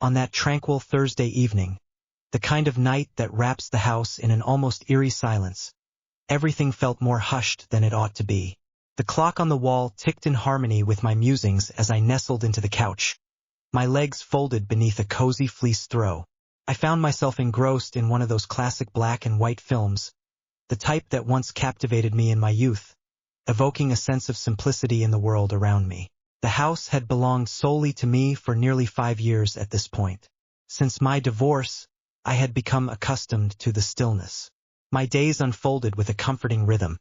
on that tranquil Thursday evening, the kind of night that wraps the house in an almost eerie silence, everything felt more hushed than it ought to be. The clock on the wall ticked in harmony with my musings as I nestled into the couch, my legs folded beneath a cozy fleece throw. I found myself engrossed in one of those classic black and white films, the type that once captivated me in my youth, evoking a sense of simplicity in the world around me. The house had belonged solely to me for nearly 5 years at this point. Since my divorce, I had become accustomed to the stillness. My days unfolded with a comforting rhythm.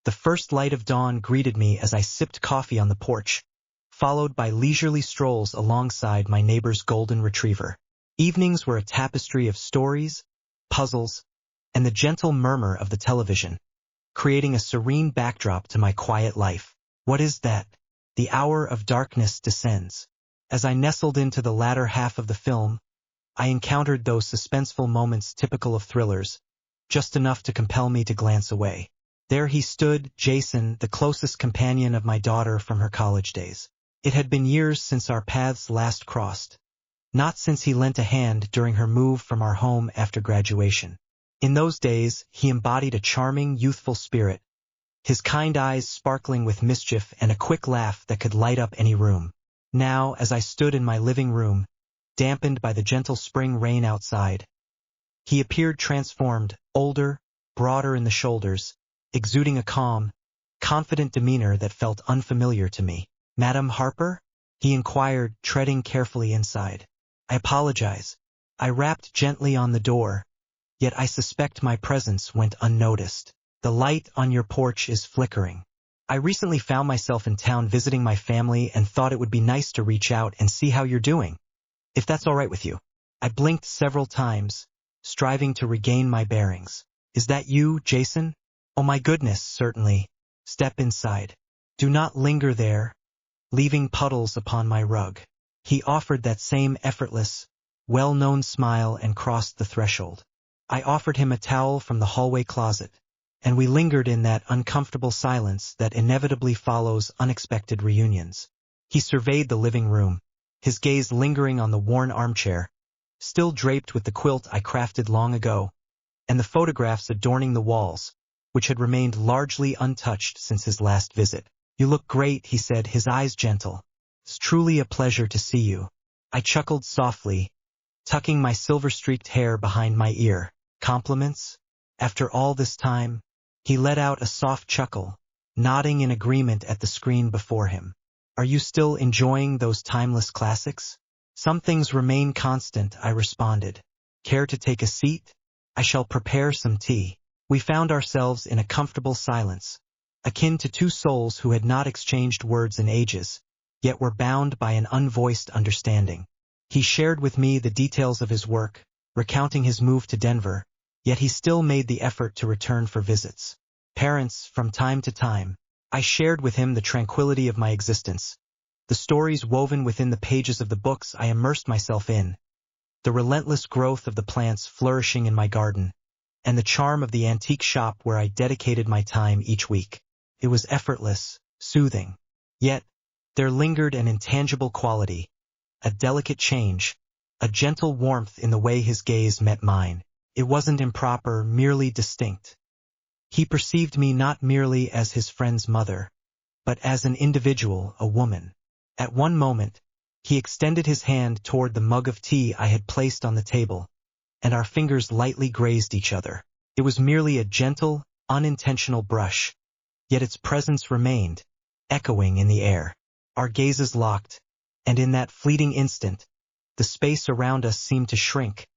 The first light of dawn greeted me as I sipped coffee on the porch, followed by leisurely strolls alongside my neighbor's golden retriever. Evenings were a tapestry of stories, puzzles, and the gentle murmur of the television, creating a serene backdrop to my quiet life. What is that? The hour of darkness descends. As I nestled into the latter half of the film, I encountered those suspenseful moments typical of thrillers, just enough to compel me to glance away. There he stood, Jason, the closest companion of my daughter from her college days. It had been years since our paths last crossed, not since he lent a hand during her move from our home after graduation. In those days, he embodied a charming, youthful spirit, his kind eyes sparkling with mischief and a quick laugh that could light up any room. Now, as I stood in my living room, dampened by the gentle spring rain outside, he appeared transformed, older, broader in the shoulders, exuding a calm, confident demeanor that felt unfamiliar to me. "Madam Harper?" he inquired, treading carefully inside. "I apologize." I rapped gently on the door, yet I suspect my presence went unnoticed. "The light on your porch is flickering. I recently found myself in town visiting my family and thought it would be nice to reach out and see how you're doing, if that's all right with you." I blinked several times, striving to regain my bearings. "Is that you, Jason?" "Oh my goodness, certainly. Step inside. Do not linger there, leaving puddles upon my rug." He offered that same effortless, well-known smile and crossed the threshold. I offered him a towel from the hallway closet, and we lingered in that uncomfortable silence that inevitably follows unexpected reunions. He surveyed the living room, his gaze lingering on the worn armchair, still draped with the quilt I crafted long ago, and the photographs adorning the walls, which had remained largely untouched since his last visit. "You look great," he said, his eyes gentle. "It's truly a pleasure to see you." I chuckled softly, tucking my silver-streaked hair behind my ear. "Compliments? After all this time?" He let out a soft chuckle, nodding in agreement at the screen before him. "Are you still enjoying those timeless classics?" "Some things remain constant," I responded. "Care to take a seat? I shall prepare some tea." We found ourselves in a comfortable silence, akin to two souls who had not exchanged words in ages, yet were bound by an unvoiced understanding. He shared with me the details of his work, recounting his move to Denver, yet he still made the effort to return for visits. Parents, from time to time, I shared with him the tranquility of my existence, the stories woven within the pages of the books I immersed myself in, the relentless growth of the plants flourishing in my garden, and the charm of the antique shop where I dedicated my time each week. It was effortless, soothing. Yet, there lingered an intangible quality, a delicate change, a gentle warmth in the way his gaze met mine. It wasn't improper, merely distinct. He perceived me not merely as his friend's mother, but as an individual, a woman. At one moment, he extended his hand toward the mug of tea I had placed on the table, and our fingers lightly grazed each other. It was merely a gentle, unintentional brush, yet its presence remained, echoing in the air. Our gazes locked, and in that fleeting instant, the space around us seemed to shrink,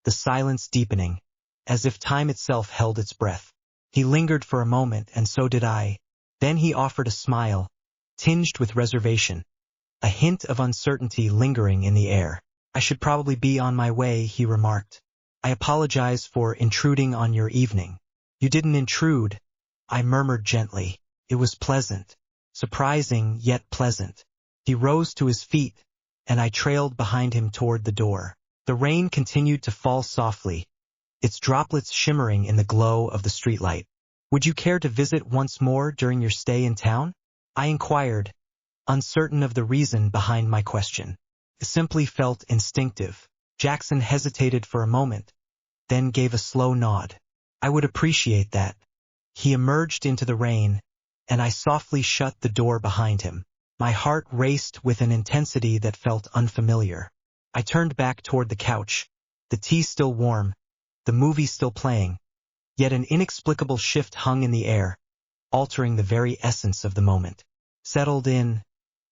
the silence deepening, as if time itself held its breath. He lingered for a moment, and so did I. Then he offered a smile, tinged with reservation, a hint of uncertainty lingering in the air. "I should probably be on my way," he remarked. "I apologize for intruding on your evening." "You didn't intrude," I murmured gently. "It was pleasant. Surprising, yet pleasant." He rose to his feet, and I trailed behind him toward the door. The rain continued to fall softly, its droplets shimmering in the glow of the streetlight. "Would you care to visit once more during your stay in town?" I inquired, uncertain of the reason behind my question. It simply felt instinctive. Jackson hesitated for a moment, then gave a slow nod. I would appreciate that. He emerged into the rain, and I softly shut the door behind him. My heart raced with an intensity that felt unfamiliar. I turned back toward the couch, the tea still warm, the movie still playing, yet an inexplicable shift hung in the air, altering the very essence of the moment. Settled in,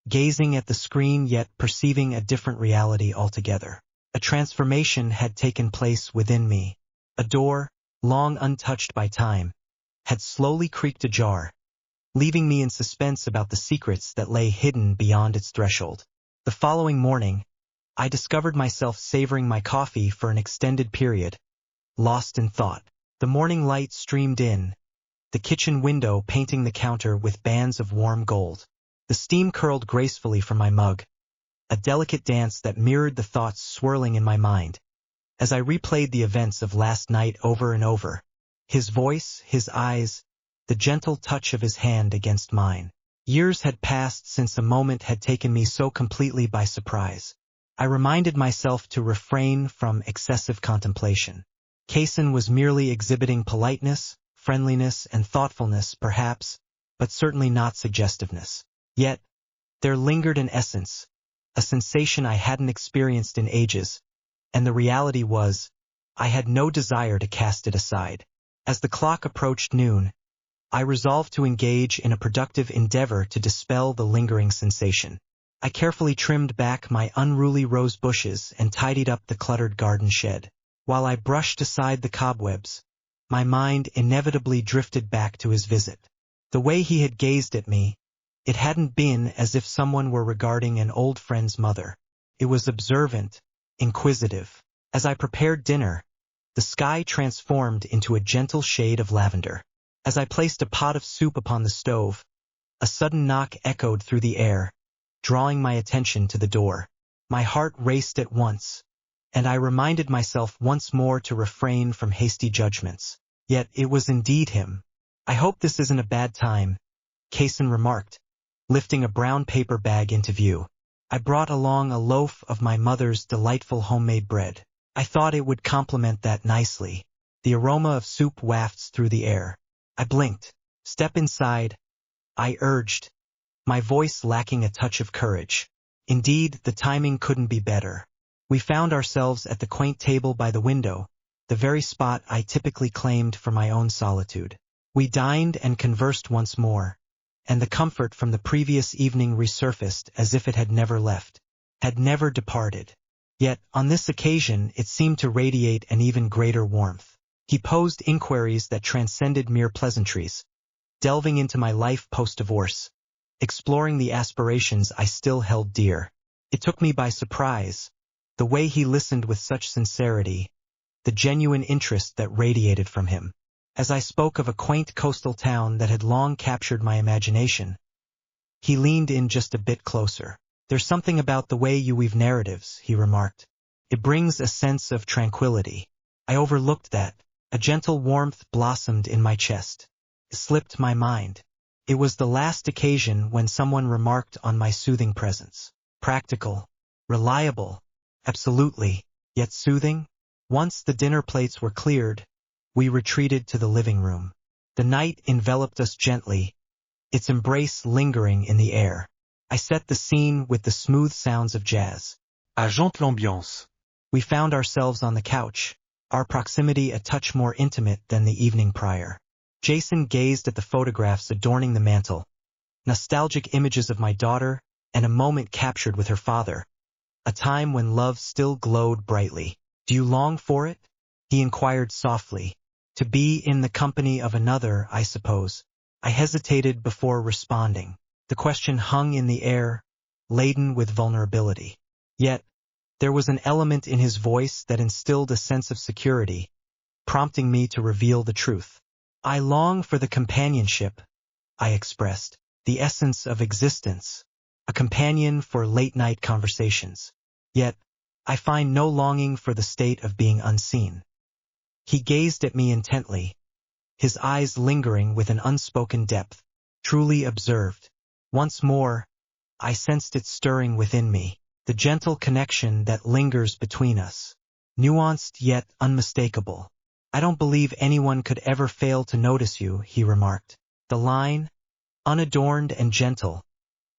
gazing at the screen yet perceiving a different reality altogether. A transformation had taken place within me. A door, long untouched by time, had slowly creaked ajar, leaving me in suspense about the secrets that lay hidden beyond its threshold. The following morning, I discovered myself savoring my coffee for an extended period, lost in thought. The morning light streamed in, the kitchen window painting the counter with bands of warm gold. The steam curled gracefully from my mug, a delicate dance that mirrored the thoughts swirling in my mind. As I replayed the events of last night over and over, his voice, his eyes, the gentle touch of his hand against mine. Years had passed since a moment had taken me so completely by surprise. I reminded myself to refrain from excessive contemplation. Kaysen was merely exhibiting politeness, friendliness, and thoughtfulness, perhaps, but certainly not suggestiveness. Yet, there lingered an essence, a sensation I hadn't experienced in ages, and the reality was, I had no desire to cast it aside. As the clock approached noon, I resolved to engage in a productive endeavor to dispel the lingering sensation. I carefully trimmed back my unruly rose bushes and tidied up the cluttered garden shed. While I brushed aside the cobwebs, my mind inevitably drifted back to his visit. The way he had gazed at me, it hadn't been as if someone were regarding an old friend's mother. It was observant, inquisitive. As I prepared dinner, the sky transformed into a gentle shade of lavender. As I placed a pot of soup upon the stove, a sudden knock echoed through the air, drawing my attention to the door. My heart raced at once, and I reminded myself once more to refrain from hasty judgments. Yet it was indeed him. "I hope this isn't a bad time," Kaysen remarked, lifting a brown paper bag into view. I brought along a loaf of my mother's delightful homemade bread. I thought it would complement that nicely. The aroma of soup wafts through the air. I blinked. "Step inside," I urged, my voice lacking a touch of courage. Indeed, the timing couldn't be better. We found ourselves at the quaint table by the window, the very spot I typically claimed for my own solitude. We dined and conversed once more, and the comfort from the previous evening resurfaced as if it had never left, had never departed. Yet, on this occasion, it seemed to radiate an even greater warmth. He posed inquiries that transcended mere pleasantries, delving into my life post-divorce, exploring the aspirations I still held dear. It took me by surprise, the way he listened with such sincerity, the genuine interest that radiated from him. As I spoke of a quaint coastal town that had long captured my imagination, he leaned in just a bit closer. "There's something about the way you weave narratives," he remarked. "It brings a sense of tranquility." I overlooked that. A gentle warmth blossomed in my chest. It slipped my mind. It was the last occasion when someone remarked on my soothing presence. Practical, reliable, absolutely, yet soothing. Once the dinner plates were cleared, we retreated to the living room. The night enveloped us gently, its embrace lingering in the air. I set the scene with the smooth sounds of jazz. Agente l'ambiance. We found ourselves on the couch, our proximity a touch more intimate than the evening prior. Jason gazed at the photographs adorning the mantel, nostalgic images of my daughter, and a moment captured with her father, a time when love still glowed brightly. "Do you long for it?" he inquired softly. "To be in the company of another, I suppose." I hesitated before responding. The question hung in the air, laden with vulnerability. Yet, there was an element in his voice that instilled a sense of security, prompting me to reveal the truth. "I long for the companionship," I expressed, "the essence of existence, a companion for late-night conversations. Yet, I find no longing for the state of being unseen." He gazed at me intently, his eyes lingering with an unspoken depth, truly observed. Once more, I sensed it stirring within me, the gentle connection that lingers between us. Nuanced yet unmistakable. "I don't believe anyone could ever fail to notice you," he remarked. The line, unadorned and gentle,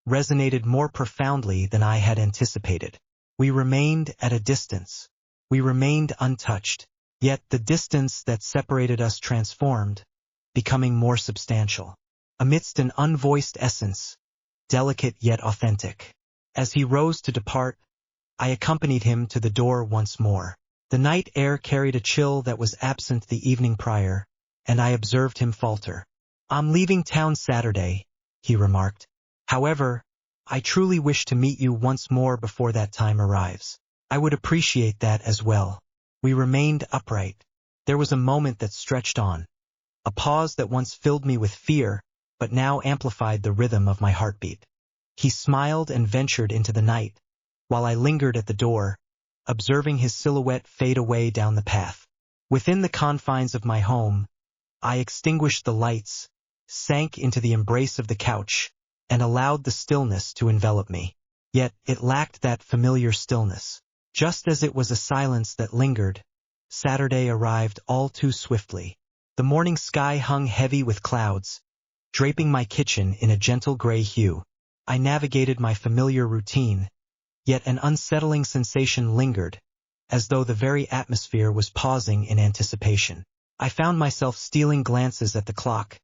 resonated more profoundly than I had anticipated. We remained at a distance. We remained untouched. Yet the distance that separated us transformed, becoming more substantial. Amidst an unvoiced essence, delicate yet authentic. As he rose to depart, I accompanied him to the door once more. The night air carried a chill that was absent the evening prior, and I observed him falter. "I'm leaving town Saturday," he remarked. "However, I truly wish to meet you once more before that time arrives." "I would appreciate that as well." We remained upright. There was a moment that stretched on. A pause that once filled me with fear, but now amplified the rhythm of my heartbeat. He smiled and ventured into the night, while I lingered at the door, observing his silhouette fade away down the path. Within the confines of my home, I extinguished the lights, sank into the embrace of the couch, and allowed the stillness to envelop me. Yet it lacked that familiar stillness. Just as it was a silence that lingered, Saturday arrived all too swiftly. The morning sky hung heavy with clouds, draping my kitchen in a gentle gray hue. I navigated my familiar routine, yet an unsettling sensation lingered, as though the very atmosphere was pausing in anticipation. I found myself stealing glances at the clock,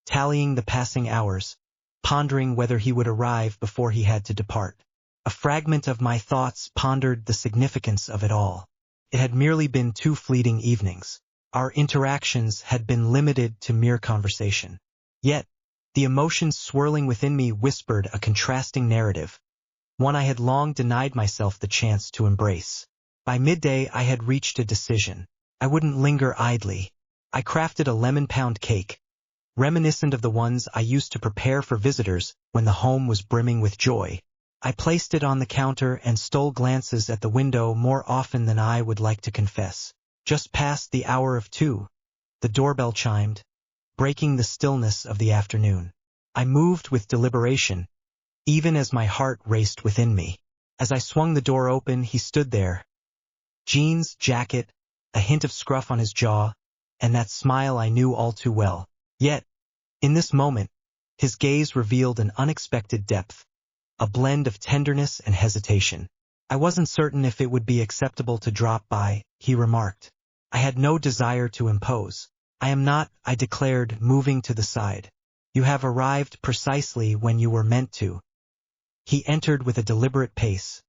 tallying the passing hours, pondering whether he would arrive before he had to depart. A fragment of my thoughts pondered the significance of it all. It had merely been 2 fleeting evenings. Our interactions had been limited to mere conversation. Yet, the emotions swirling within me whispered a contrasting narrative, one I had long denied myself the chance to embrace. By midday I had reached a decision. I wouldn't linger idly. I crafted a lemon pound cake, reminiscent of the ones I used to prepare for visitors when the home was brimming with joy. I placed it on the counter and stole glances at the window more often than I would like to confess. Just past the hour of 2, the doorbell chimed, breaking the stillness of the afternoon. I moved with deliberation, even as my heart raced within me. As I swung the door open, he stood there. Jeans, jacket, a hint of scruff on his jaw, and that smile I knew all too well. Yet, in this moment, his gaze revealed an unexpected depth, a blend of tenderness and hesitation. "I wasn't certain if it would be acceptable to drop by," he remarked. I had no desire to impose. "I am not," I declared, moving to the side. "You have arrived precisely when you were meant to." He entered with a deliberate pace,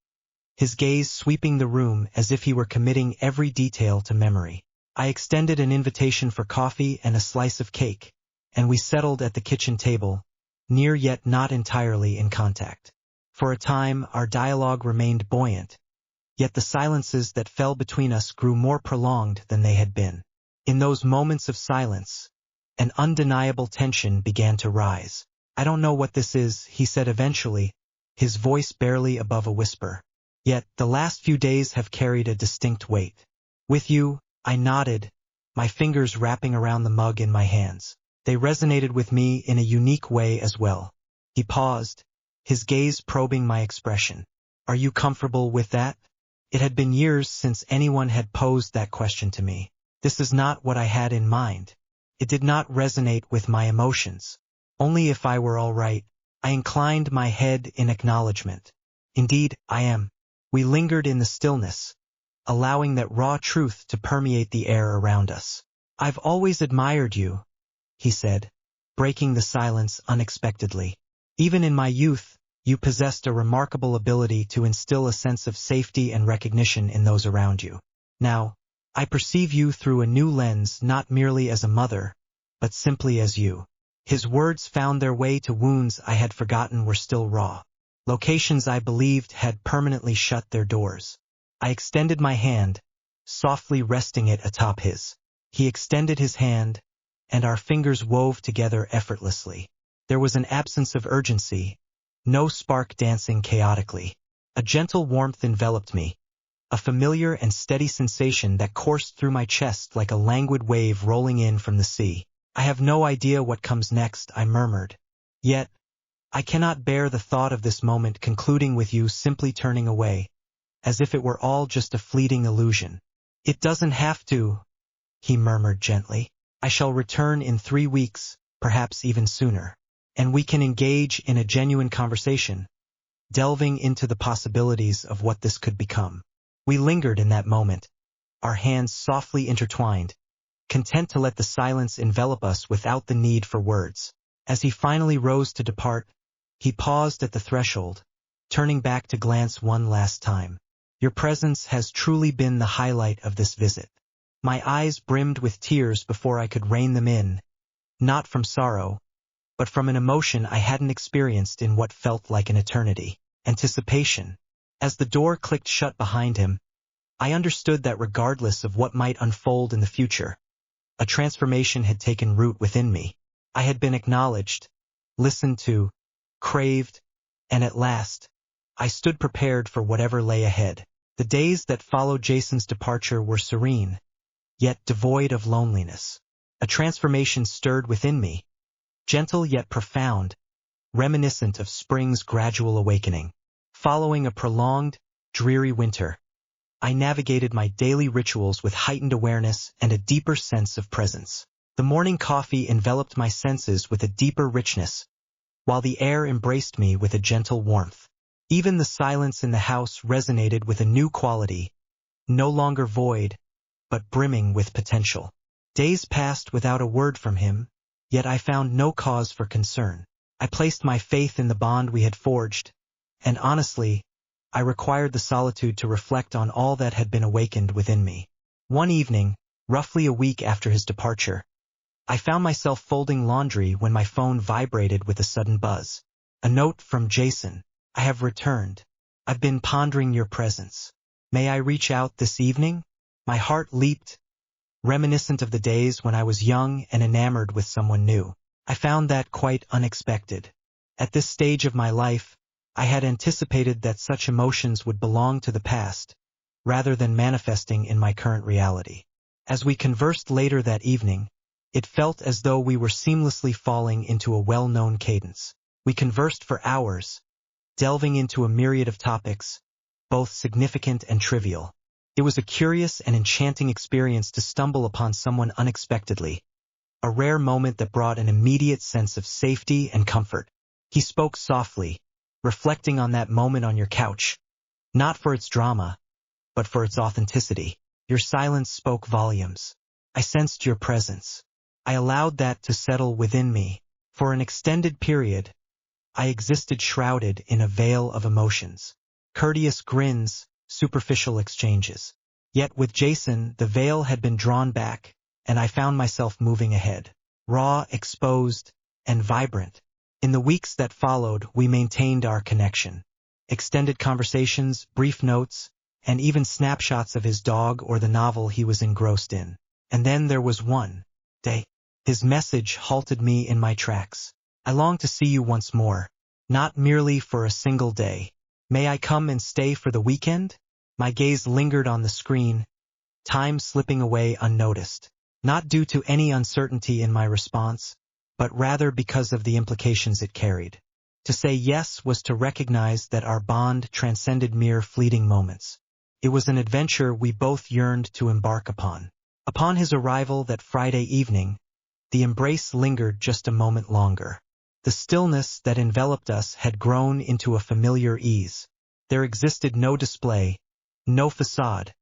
his gaze sweeping the room as if he were committing every detail to memory. I extended an invitation for coffee and a slice of cake, and we settled at the kitchen table, near yet not entirely in contact. For a time, our dialogue remained buoyant, yet the silences that fell between us grew more prolonged than they had been. In those moments of silence, an undeniable tension began to rise. "I don't know what this is," he said eventually, his voice barely above a whisper. "Yet the last few days have carried a distinct weight." "With you," I nodded, my fingers wrapping around the mug in my hands. "They resonated with me in a unique way as well." He paused, his gaze probing my expression. "Are you comfortable with that?" It had been years since anyone had posed that question to me. This is not what I had in mind. It did not resonate with my emotions. Only if I were all right. I inclined my head in acknowledgement. "Indeed, I am." We lingered in the stillness, allowing that raw truth to permeate the air around us. "I've always admired you," he said, breaking the silence unexpectedly. "Even in my youth, you possessed a remarkable ability to instill a sense of safety and recognition in those around you. Now, I perceive you through a new lens, not merely as a mother, but simply as you." His words found their way to wounds I had forgotten were still raw, locations I believed had permanently shut their doors. I extended my hand, softly resting it atop his. He extended his hand, and our fingers wove together effortlessly. There was an absence of urgency, no spark dancing chaotically. A gentle warmth enveloped me, a familiar and steady sensation that coursed through my chest like a languid wave rolling in from the sea. "I have no idea what comes next," I murmured. Yet, I cannot bear the thought of this moment concluding with you simply turning away, as if it were all just a fleeting illusion. It doesn't have to, he murmured gently. I shall return in 3 weeks, perhaps even sooner, and we can engage in a genuine conversation, delving into the possibilities of what this could become. We lingered in that moment, our hands softly intertwined, content to let the silence envelop us without the need for words. As he finally rose to depart, he paused at the threshold, turning back to glance one last time. Your presence has truly been the highlight of this visit. My eyes brimmed with tears before I could rein them in, not from sorrow, but from an emotion I hadn't experienced in what felt like an eternity. Anticipation. As the door clicked shut behind him, I understood that regardless of what might unfold in the future, a transformation had taken root within me. I had been acknowledged, listened to, craved, and at last, I stood prepared for whatever lay ahead. The days that followed Jason's departure were serene, yet devoid of loneliness. A transformation stirred within me, gentle yet profound, reminiscent of spring's gradual awakening. Following a prolonged, dreary winter, I navigated my daily rituals with heightened awareness and a deeper sense of presence. The morning coffee enveloped my senses with a deeper richness, while the air embraced me with a gentle warmth. Even the silence in the house resonated with a new quality, no longer void, but brimming with potential. Days passed without a word from him, yet I found no cause for concern. I placed my faith in the bond we had forged, and honestly, I required the solitude to reflect on all that had been awakened within me. One evening, roughly a week after his departure, I found myself folding laundry when my phone vibrated with a sudden buzz. A note from Jason. I have returned. I've been pondering your presence. May I reach out this evening? My heart leaped, reminiscent of the days when I was young and enamored with someone new. I found that quite unexpected. At this stage of my life, I had anticipated that such emotions would belong to the past, rather than manifesting in my current reality. As we conversed later that evening, it felt as though we were seamlessly falling into a well-known cadence. We conversed for hours, delving into a myriad of topics, both significant and trivial. It was a curious and enchanting experience to stumble upon someone unexpectedly, a rare moment that brought an immediate sense of safety and comfort. He spoke softly, reflecting on that moment on your couch, not for its drama, but for its authenticity. Your silence spoke volumes. I sensed your presence. I allowed that to settle within me. For an extended period, I existed shrouded in a veil of emotions. Courteous grins, superficial exchanges. Yet with Jason, the veil had been drawn back, and I found myself moving ahead. Raw, exposed, and vibrant. In the weeks that followed, we maintained our connection. Extended conversations, brief notes, and even snapshots of his dog or the novel he was engrossed in. And then there was one day. His message halted me in my tracks. I long to see you once more, not merely for a single day. May I come and stay for the weekend? My gaze lingered on the screen, time slipping away unnoticed. Not due to any uncertainty in my response, but rather because of the implications it carried. To say yes was to recognize that our bond transcended mere fleeting moments. It was an adventure we both yearned to embark upon. Upon his arrival that Friday evening, the embrace lingered just a moment longer. The stillness that enveloped us had grown into a familiar ease. There existed no display, no facade,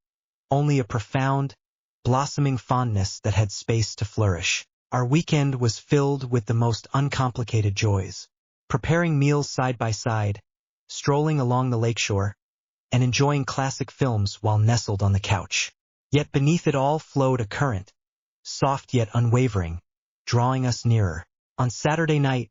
only a profound, blossoming fondness that had space to flourish. Our weekend was filled with the most uncomplicated joys. Preparing meals side by side, strolling along the lakeshore, and enjoying classic films while nestled on the couch. Yet beneath it all flowed a current, soft yet unwavering, drawing us nearer. On Saturday night,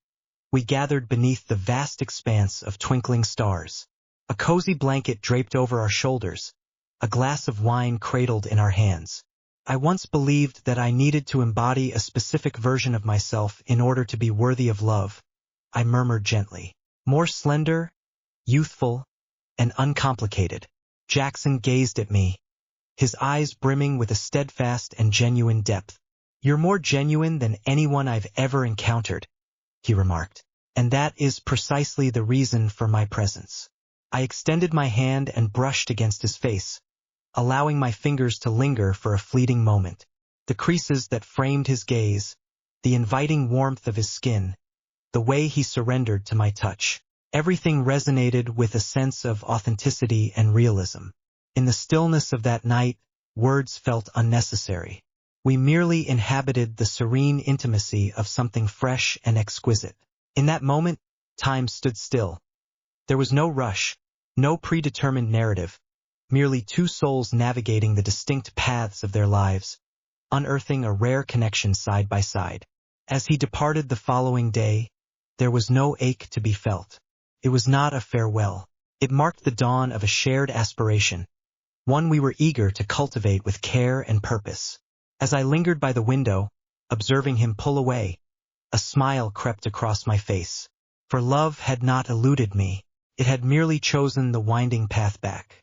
we gathered beneath the vast expanse of twinkling stars. A cozy blanket draped over our shoulders, a glass of wine cradled in our hands. I once believed that I needed to embody a specific version of myself in order to be worthy of love, I murmured gently. More slender, youthful, and uncomplicated. Jackson gazed at me, his eyes brimming with a steadfast and genuine depth. You're more genuine than anyone I've ever encountered, he remarked. and that is precisely the reason for my presence. I extended my hand and brushed against his face, allowing my fingers to linger for a fleeting moment. The creases that framed his gaze, the inviting warmth of his skin, the way he surrendered to my touch. Everything resonated with a sense of authenticity and realism. In the stillness of that night, words felt unnecessary. We merely inhabited the serene intimacy of something fresh and exquisite. In that moment, time stood still. There was no rush, no predetermined narrative, merely two souls navigating the distinct paths of their lives, unearthing a rare connection side by side. As he departed the following day, there was no ache to be felt. It was not a farewell. It marked the dawn of a shared aspiration, one we were eager to cultivate with care and purpose. As I lingered by the window, observing him pull away, a smile crept across my face. For love had not eluded me. It had merely chosen the winding path back.